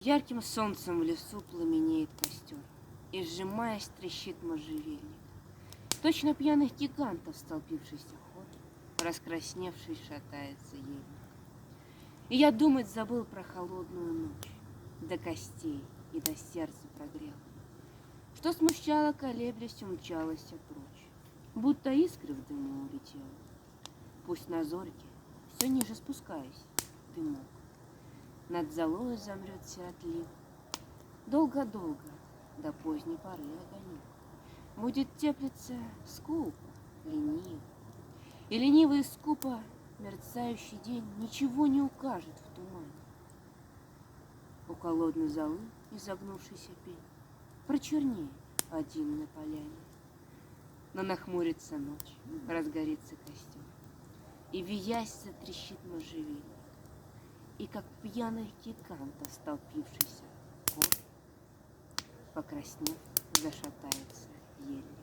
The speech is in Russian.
Ярким солнцем в лесу пламенеет костер, и, сжимаясь, трещит можжевельник. Точно пьяных гигантов, столпившийся хор, раскрасневшись, шатается ельник. И я думать забыл про холодную ночь, до костей и до сердца прогрел, что смущало, колеблясь, умчалась прочь, будто искры в дыму улетела. Пусть на зорьке, все ниже спускаясь, дымок, над золою замрет сиротлив. Долго-долго, до поздней поры огонек будет теплиться скупо, лениво. И ленивый скупо мерцающий день ничего не укажет в тумане. У холодной золы изогнувшийся пень прочернеет один на поляне. Но нахмурится ночь, разгорится костер, и виясь затрещит можжевельник. И как пьяных гигантов, столпившийся хор, покраснев, зашатается ель.